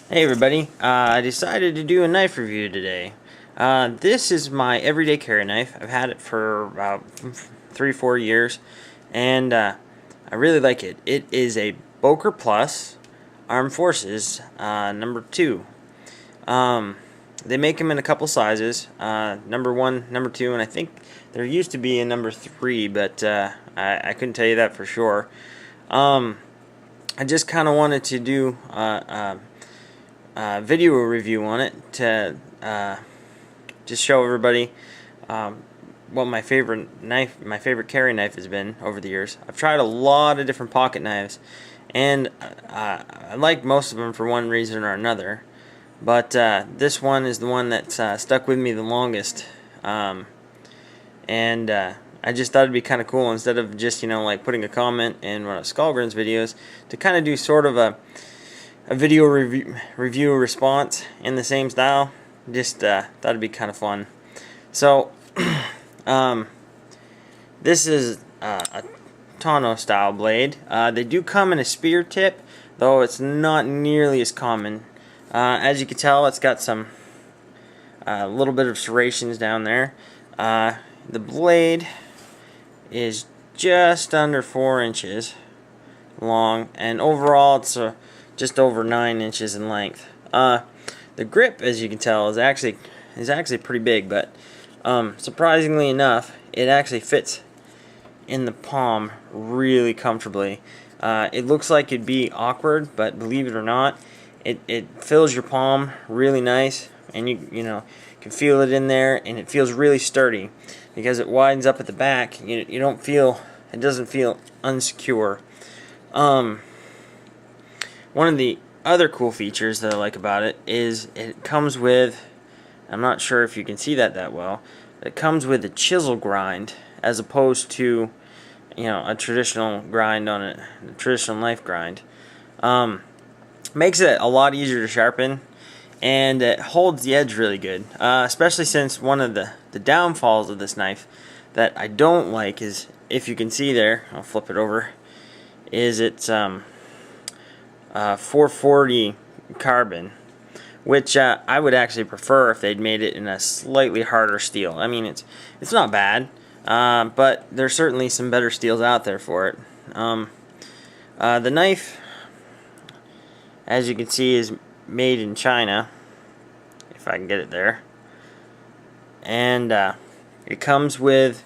Hey everybody, I decided to do a knife review today. This is my everyday carry knife. I've had it for about 3-4 years, and I really like it. It is a Boker Plus Armed Forces number 2. They make them in a couple sizes, number 1, number 2, and I think there used to be a number 3, but I couldn't tell you that for sure. I just kind of wanted to do video review on it to just show everybody what my favorite carry knife has been over the years. I've tried a lot of different pocket knives, and I like most of them for one reason or another. But this one is the one that's stuck with me the longest, and I just thought it'd be kind of cool, instead of just like putting a comment in one of Skallagrim's videos, to kind of do sort of a video review response in the same style. Just thought it'd be kind of fun. So this is a Tano style blade. They do come in a spear tip, though it's not nearly as common. As you can tell, it's got some little bit of serrations down there. The blade is just under 4 inches long, and overall it's just over 9 inches in length. The grip, as you can tell, is actually pretty big, but surprisingly enough, it actually fits in the palm really comfortably. It looks like it'd be awkward, but believe it or not, it fills your palm really nice, and you can feel it in there, and it feels really sturdy because it widens up at the back. You don't feel, it doesn't feel unsecure. One of the other cool features that I like about it is it comes with, I'm not sure if you can see that well, but it comes with a chisel grind as opposed to a traditional grind on a traditional knife grind. Makes it a lot easier to sharpen, and it holds the edge really good, especially since one of the downfalls of this knife that I don't like is, if you can see there, I'll flip it over, is it's 440 carbon, which I would actually prefer if they'd made it in a slightly harder steel. I mean, it's not bad, but there's certainly some better steels out there for it. The knife, as you can see, is made in China, if I can get it there, and it comes with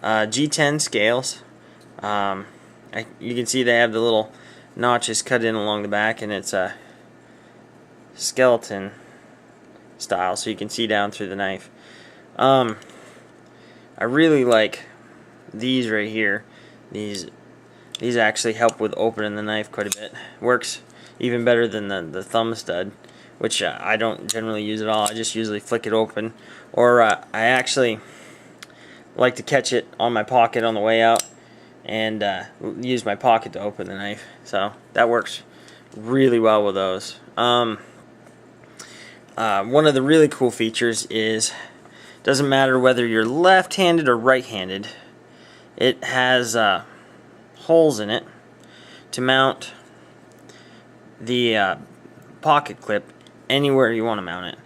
G10 scales. You can see they have the little notches cut in along the back, and it's a skeleton style, so you can see down through the knife. I really like these right here. These actually help with opening the knife quite a bit. Works even better than the thumb stud, which I don't generally use at all. I just usually flick it open, or I actually like to catch it on my pocket on the way out and use my pocket to open the knife. So that works really well with those. One of the really cool features is, doesn't matter whether you're left-handed or right-handed, it has holes in it to mount the pocket clip anywhere you want to mount it.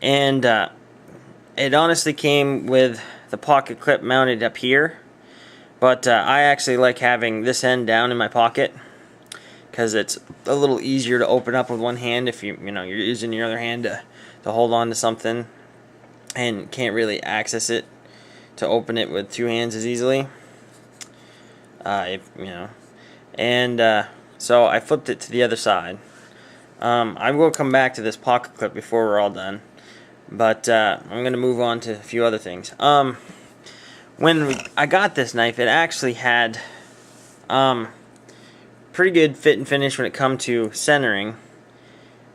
And it honestly came with the pocket clip mounted up here, but I actually like having this end down in my pocket because it's a little easier to open up with one hand if you're using your other hand to hold on to something and can't really access it to open it with two hands as easily. So I flipped it to the other side. I will come back to this pocket clip before we're all done, but I'm going to move on to a few other things. When I got this knife, it actually had pretty good fit and finish when it comes to centering.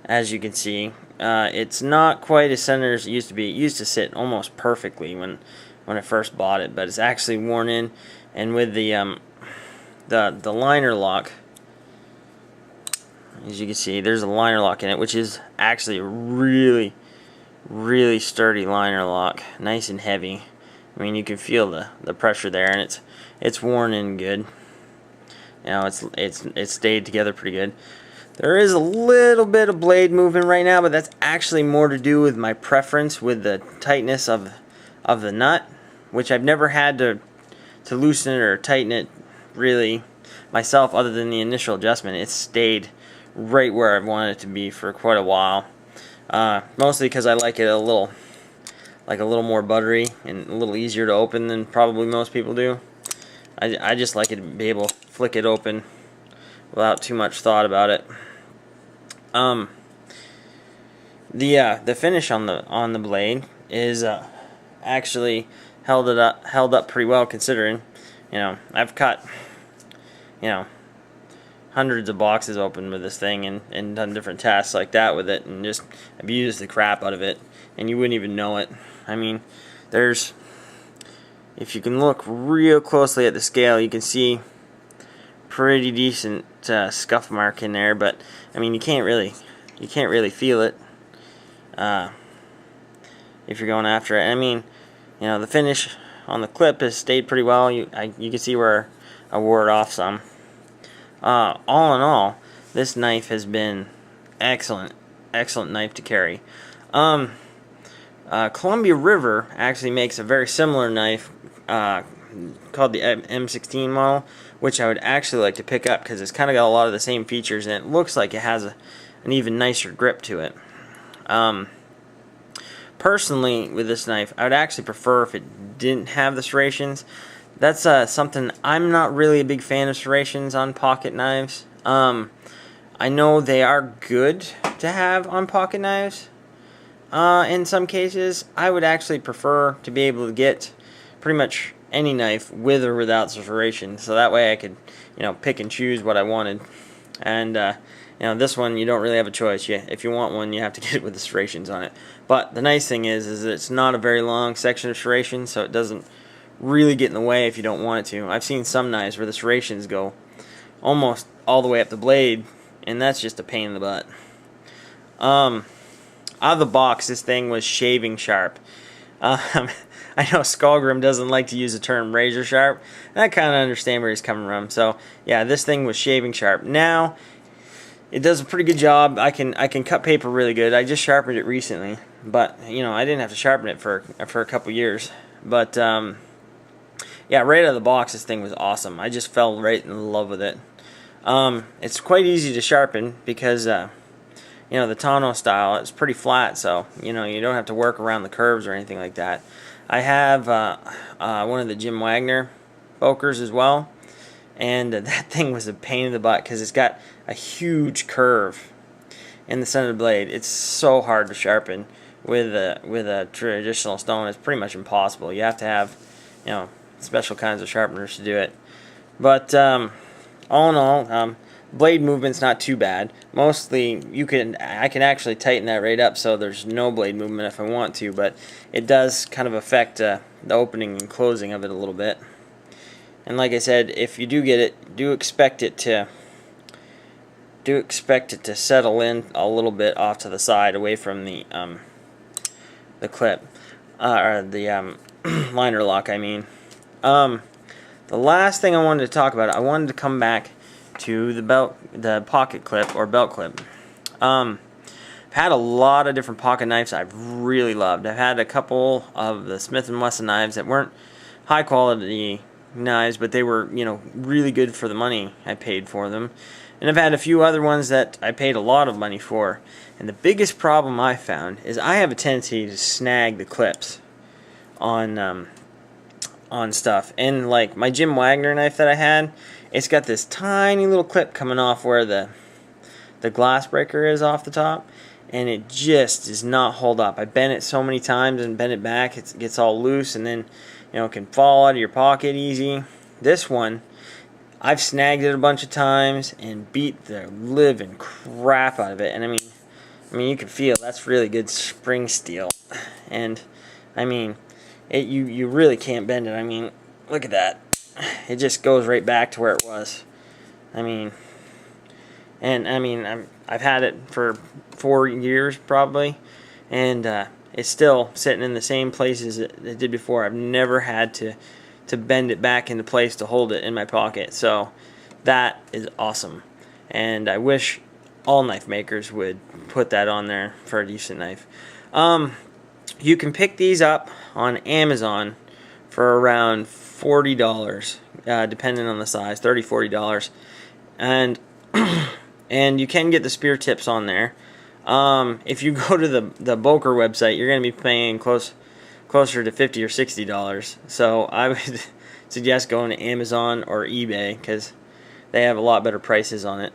As you can see, it's not quite as centered as it used to be. It used to sit almost perfectly when I first bought it, but it's actually worn in, and with the liner lock, as you can see, there's a liner lock in it, which is actually a really, really sturdy liner lock, nice and heavy. I mean, you can feel the pressure there, and it's worn in good. It's stayed together pretty good. There is a little bit of blade movement right now, but that's actually more to do with my preference with the tightness of the nut, which I've never had to loosen it or tighten it really myself other than the initial adjustment. It's stayed right where I've wanted it to be for quite a while. Mostly because I like it a little more buttery and a little easier to open than probably most people do. I just like it to be able to flick it open without too much thought about it. The finish on the blade is actually held up pretty well, considering, you know, I've cut, you know, hundreds of boxes open with this thing and done different tasks like that with it, and just abused the crap out of it, and you wouldn't even know it. I mean, if you can look real closely at the scale, you can see pretty decent scuff mark in there, but I mean, you can't really feel it if you're going after it. I mean, you know, the finish on the clip has stayed pretty well. You can see where I wore it off some. All in all, this knife has been excellent knife to carry. Columbia River actually makes a very similar knife called the M16 model, which I would actually like to pick up because it's kind of got a lot of the same features, and it looks like it has an even nicer grip to it. Personally, with this knife, I would actually prefer if it didn't have the serrations. That's something I'm not really a big fan of, serrations on pocket knives. I know they are good to have on pocket knives. In some cases, I would actually prefer to be able to get pretty much any knife with or without serrations, so that way I could, you know, pick and choose what I wanted. And you know, this one you don't really have a choice. If you want one, you have to get it with the serrations on it. But the nice thing is that it's not a very long section of serrations, so it doesn't really get in the way if you don't want it to. I've seen some knives where the serrations go almost all the way up the blade, and that's just a pain in the butt. Out of the box, this thing was shaving sharp. I know Skallagrim doesn't like to use the term razor sharp, and I kind of understand where he's coming from. So yeah, this thing was shaving sharp. Now it does a pretty good job. I can cut paper really good. I just sharpened it recently, but you know, I didn't have to sharpen it for a couple years. But yeah, right out of the box, this thing was awesome. I just fell right in love with it. It's quite easy to sharpen because you know, the Tano style, it's pretty flat, so you know, you don't have to work around the curves or anything like that. I have one of the Jim Wagner Bokers as well, and that thing was a pain in the butt because it's got a huge curve in the center of the blade. It's so hard to sharpen with a traditional stone. It's pretty much impossible. You have to have, you know, special kinds of sharpeners to do it. But all in all, blade movement's not too bad. Mostly, I can actually tighten that right up so there's no blade movement if I want to, but it does kind of affect the opening and closing of it a little bit. And like I said, if you do get it, do expect it to settle in a little bit off to the side, away from the clip or the liner lock. I mean, the last thing I wanted to talk about, I wanted to come back to the pocket clip or belt clip. I've had a lot of different pocket knives I've really loved. I've had a couple of the Smith & Wesson knives that weren't high quality knives, but they were, you know, really good for the money I paid for them. And I've had a few other ones that I paid a lot of money for. And the biggest problem I found is I have a tendency to snag the clips on stuff. And like my Jim Wagner knife that I had, it's got this tiny little clip coming off where the glass breaker is off the top, and it just does not hold up. I bent it so many times and bent it back, it gets all loose, and then, you know, it can fall out of your pocket easy. This one, I've snagged it a bunch of times and beat the living crap out of it. And I mean, you can feel that's really good spring steel, and I mean, you really can't bend it. I mean, look at that. It just goes right back to where it was. I mean, I've had it for 4 years probably, and it's still sitting in the same places it did before. I've never had to bend it back into place to hold it in my pocket. So that is awesome, and I wish all knife makers would put that on there for a decent knife. You can pick these up on Amazon for around $40, depending on the size, $30–$40, and and you can get the spear tips on there. If you go to the Boker website, you're going to be paying closer to $50 or $60. So I would suggest going to Amazon or eBay because they have a lot better prices on it.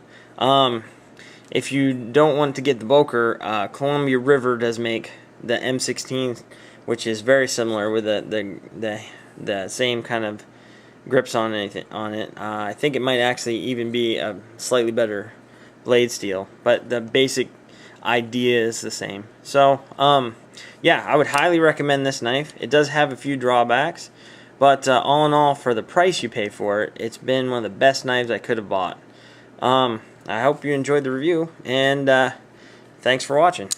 If you don't want to get the Boker, Columbia River does make the M16, which is very similar with the same kind of grips on it. I think it might actually even be a slightly better blade steel, but the basic idea is the same. So yeah, I would highly recommend this knife. It does have a few drawbacks, but all in all, for the price you pay for it, it's been one of the best knives I could have bought. I hope you enjoyed the review, and thanks for watching.